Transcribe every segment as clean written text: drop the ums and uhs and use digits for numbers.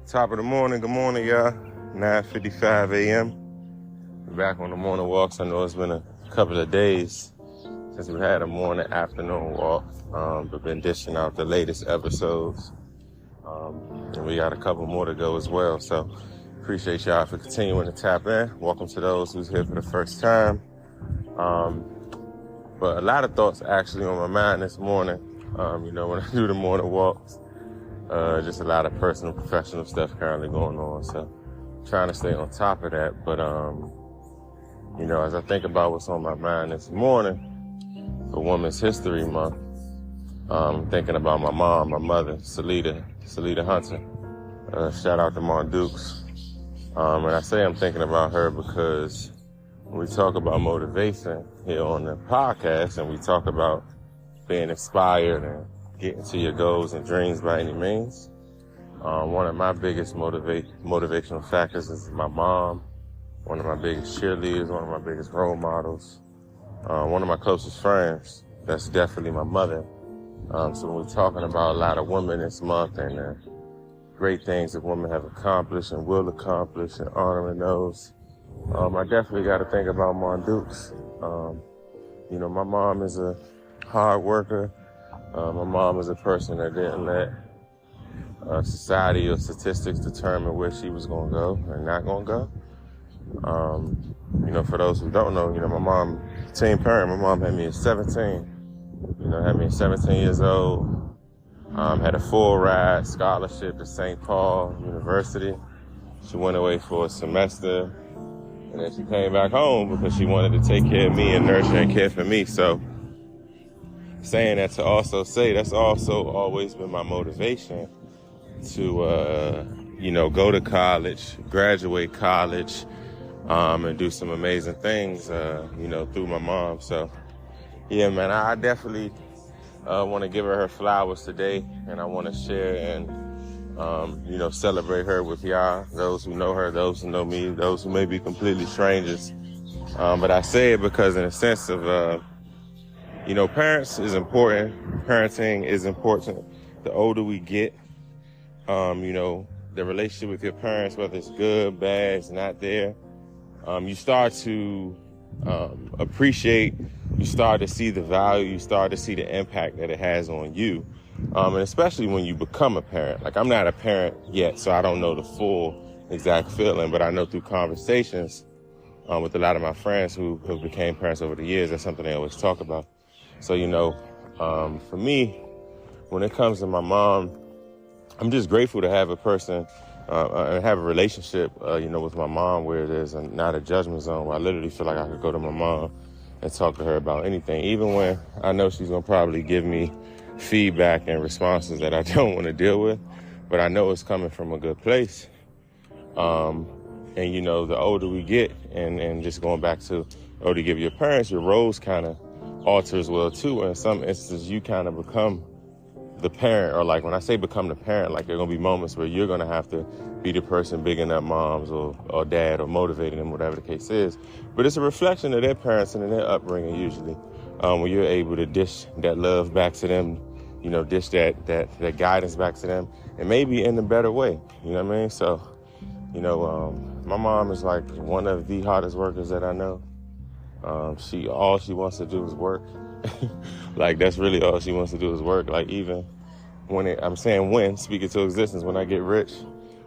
Top of the morning. Good morning, y'all. 9:55 a.m. We're back on the morning walks. I know it's been a couple of days since we had a morning, afternoon walk. But been dishing out the latest episodes. And we got a couple more to go as well. So appreciate y'all for continuing to tap in. Welcome to those who's here for the first time. But a lot of thoughts actually on my mind this morning. When I do the morning walks. Just a lot of personal, professional stuff currently going on. So trying to stay on top of that. But, as I think about what's on my mind this morning for Women's History Month, I'm thinking about my mom, my mother, Celeta Hunter. Shout out to Mom Dukes. And I say I'm thinking about her because when we talk about motivation here on the podcast and we talk about being inspired and getting to your goals and dreams by any means. One of my biggest motivational factors is my mom, one of my biggest cheerleaders, one of my biggest role models, one of my closest friends. That's definitely my mother. So when we're talking about a lot of women this month and great things that women have accomplished and will accomplish and honoring those, I definitely got to think about Mom Dukes. My mom is a hard worker. My mom is a person that didn't let society or statistics determine where she was going to go and not going to go. For those who don't know, my mom, teen parent, my mom had me at 17. Had me at 17 years old. Had a full ride scholarship to St. Paul University. She went away for a semester. And then she came back home because she wanted to take care of me and nurture and care for me. So, saying that to also say that's also always been my motivation to, go to college, graduate college, and do some amazing things, through my mom. So, yeah, man, I definitely want to give her flowers today, and I want to share and, celebrate her with y'all, those who know her, those who know me, those who may be completely strangers. But I say it because in a sense of, parents is important. Parenting is important. The older we get, the relationship with your parents, whether it's good, bad, it's not there, you start to appreciate, you start to see the value, you start to see the impact that it has on you. And especially when you become a parent. Like, I'm not a parent yet, so I don't know the full exact feeling, but I know through conversations with a lot of my friends who became parents over the years, that's something they always talk about. So, for me, when it comes to my mom, I'm just grateful to have a person and have a relationship, with my mom where there's not a judgment zone, where I literally feel like I could go to my mom and talk to her about anything, even when I know she's going to probably give me feedback and responses that I don't want to deal with, but I know it's coming from a good place. And, the older we get, and just going back to the older you give your parents, your roles kind of alter as well too. In some instances, you kind of become the parent, or like when I say become the parent, like there are going to be moments where you're going to have to be the person bigging up moms or dad or motivating them, whatever the case is. But it's a reflection of their parents and their upbringing usually, when you're able to dish that love back to them, dish that guidance back to them, and maybe in a better way. You know what I mean? So, my mom is like one of the hardest workers that I know. All she wants to do is work. Like, that's really all she wants to do is work. Like, even speaking to existence, when I get rich,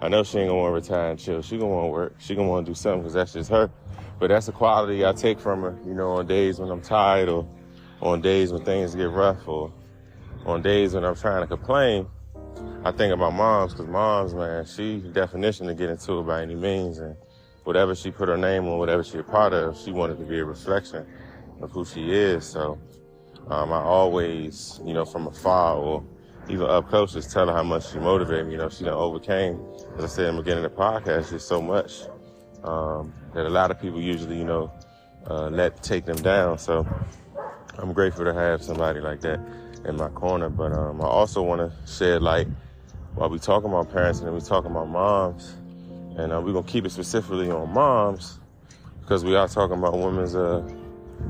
I know she ain't gonna want to retire and chill. She gonna want to work. She gonna want to do something because that's just her. But that's a quality I take from her, on days when I'm tired, or on days when things get rough, or on days when I'm trying to complain. I think about moms, because moms, man, she definition to get into it by any means. And whatever she put her name on, whatever she a part of, she wanted to be a reflection of who she is. So I always, from afar or even up close, just tell her how much she motivated me. She done overcame, as I said in the beginning of the podcast, just so much that a lot of people usually, let take them down. So I'm grateful to have somebody like that in my corner. But I also want to shed light while we talking about parents and we talking about moms. And we're going to keep it specifically on moms because we are talking about Women's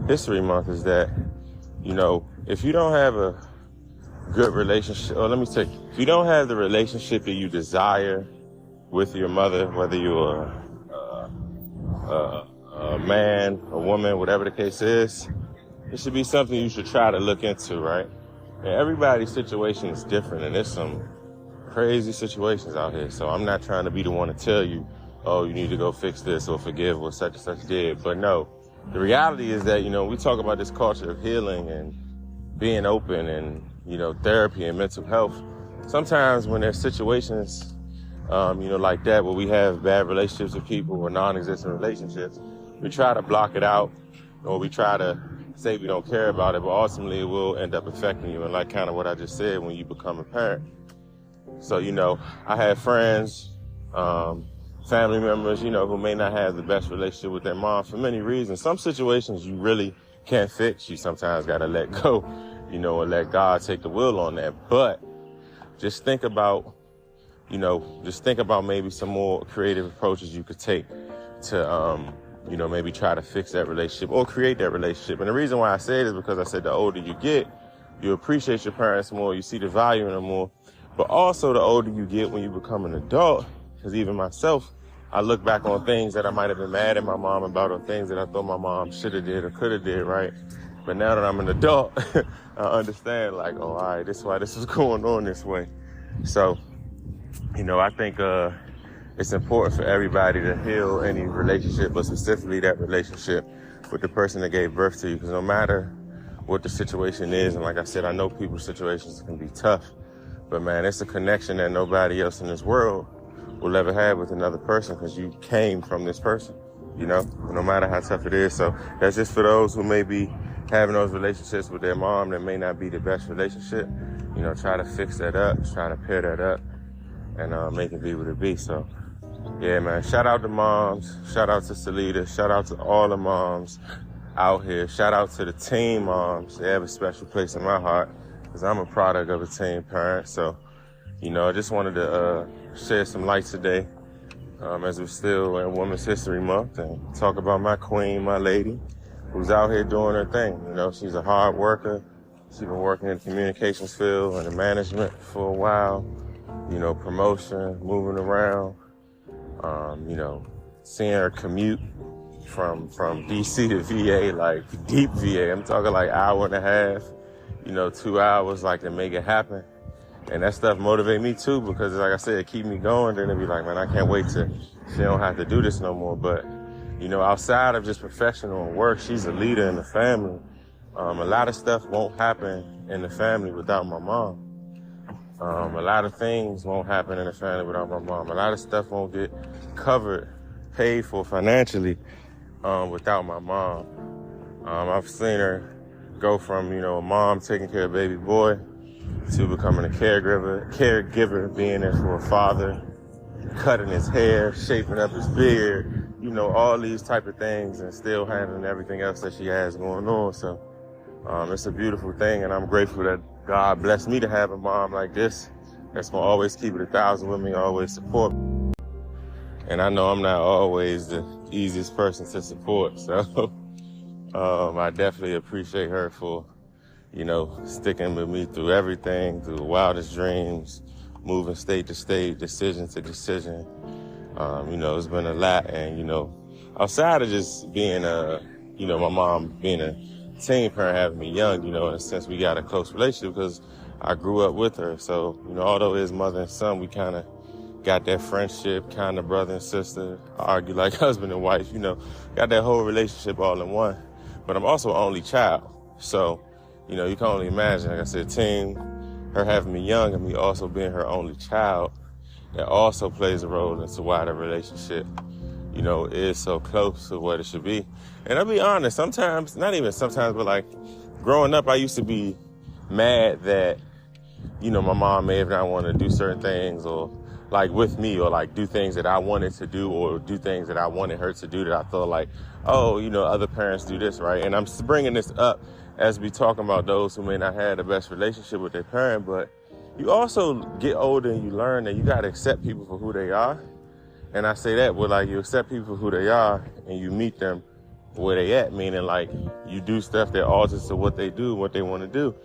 History Month, is that, if you don't have a good relationship, or let me say, if you don't have the relationship that you desire with your mother, whether you're a man, a woman, whatever the case is, it should be something you should try to look into, right? And everybody's situation is different, and there's some crazy situations out here. So I'm not trying to be the one to tell you, oh, you need to go fix this or forgive what such and such did. But no, the reality is that, we talk about this culture of healing and being open and, therapy and mental health. Sometimes when there's situations, like that, where we have bad relationships with people or non-existent relationships, we try to block it out, or we try to say we don't care about it, but ultimately it will end up affecting you. And like kind of what I just said, when you become a parent. So, I have friends, family members, who may not have the best relationship with their mom for many reasons. Some situations you really can't fix. You sometimes got to let go, and let God take the wheel on that. But just think about maybe some more creative approaches you could take to, maybe try to fix that relationship or create that relationship. And the reason why I say it is because I said the older you get, you appreciate your parents more, you see the value in them more. But also the older you get when you become an adult, because even myself, I look back on things that I might have been mad at my mom about, or things that I thought my mom should have did or could have did, right? But now that I'm an adult, I understand, like, oh, all right, this is why this is going on this way. So, I think it's important for everybody to heal any relationship, but specifically that relationship with the person that gave birth to you. Because no matter what the situation is, and like I said, I know people's situations can be tough, but man, it's a connection that nobody else in this world will ever have with another person, because you came from this person, no matter how tough it is. So that's just for those who may be having those relationships with their mom that may not be the best relationship. Try to fix that up, try to pair that up, and make it be what it be. So yeah, man, shout out to moms, shout out to Celeta, shout out to all the moms out here, shout out to the teen moms. They have a special place in my heart, because I'm a product of a teen parent. So, I just wanted to shed some light today, as we're still in Women's History Month, and talk about my queen, my lady, who's out here doing her thing. She's a hard worker. She's been working in the communications field and the management for a while, promotion, moving around, seeing her commute from DC to VA, like deep VA. I'm talking like hour and a half, 2 hours, like, to make it happen. And that stuff motivate me too, because like I said, it keep me going. Then it'd be like, man, I can't wait till she don't have to do this no more. But, outside of just professional work, she's a leader in the family. A lot of stuff won't happen in the family without my mom. A lot of things won't happen in the family without my mom. A lot of stuff won't get covered, paid for financially, without my mom. I've seen her go from, a mom taking care of baby boy to becoming a caregiver, being there for a father, cutting his hair, shaping up his beard, all these type of things, and still handling everything else that she has going on. So it's a beautiful thing, and I'm grateful that God blessed me to have a mom like this that's going to always keep it 1,000 with me, always support me. And I know I'm not always the easiest person to support, so I definitely appreciate her for, sticking with me through everything, through the wildest dreams, moving state to state, decision to decision. It's been a lot. And, outside of just being my mom being a teen parent, having me young, in a sense, we got a close relationship because I grew up with her. So, although it's mother and son, we kind of got that friendship, kind of brother and sister, argue like husband and wife, got that whole relationship all in one. But I'm also an only child. So, you can only imagine, like I said, teen, her having me young and me also being her only child, that also plays a role into why the relationship, is so close to what it should be. And I'll be honest, sometimes, not even sometimes, but like growing up, I used to be mad that, my mom may have not wanted to do certain things, or like with me, or like do things that I wanted to do, or do things that I wanted her to do that I thought like, oh, other parents do this, right? And I'm bringing this up as we talking about those who may not have the best relationship with their parent, but you also get older and you learn that you got to accept people for who they are. And I say that with like, you accept people for who they are and you meet them where they at, meaning like you do stuff that alters to what they do, what they want to do.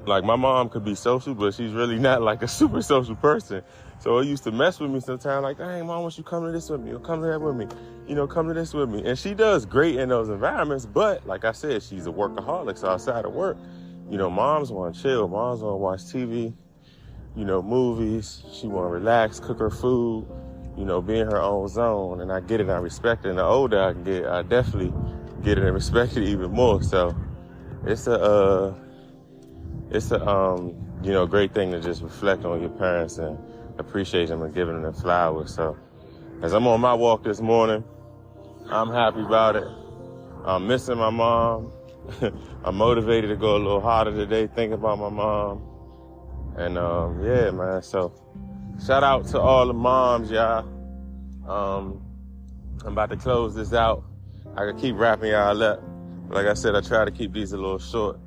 Like, my mom could be social, but she's really not like a super social person. So it used to mess with me sometimes, like, dang, mom, won't you come to this with me? Or come to that with me? Come to this with me. And she does great in those environments. But like I said, she's a workaholic. So outside of work, moms want to chill. Moms want to watch TV, movies. She want to relax, cook her food, be in her own zone. And I get it. I respect it. And the older I get, I definitely get it and respect it even more. So it's a great thing to just reflect on your parents and appreciate them and giving them the flowers. So as I'm on my walk this morning, I'm happy about it. I'm missing my mom. I'm motivated to go a little harder today, thinking about my mom. And yeah, man. So shout out to all the moms, y'all. I'm about to close this out. I could keep wrapping y'all up. Like I said, I try to keep these a little short.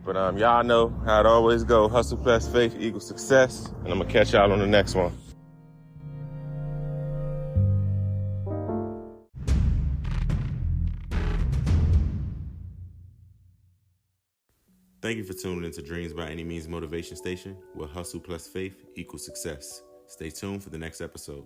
But y'all know how it always go. Hustle plus faith equals success. And I'm going to catch y'all on the next one. Thank you for tuning into Dreams by Any Means Motivation Station, where hustle plus faith equals success. Stay tuned for the next episode.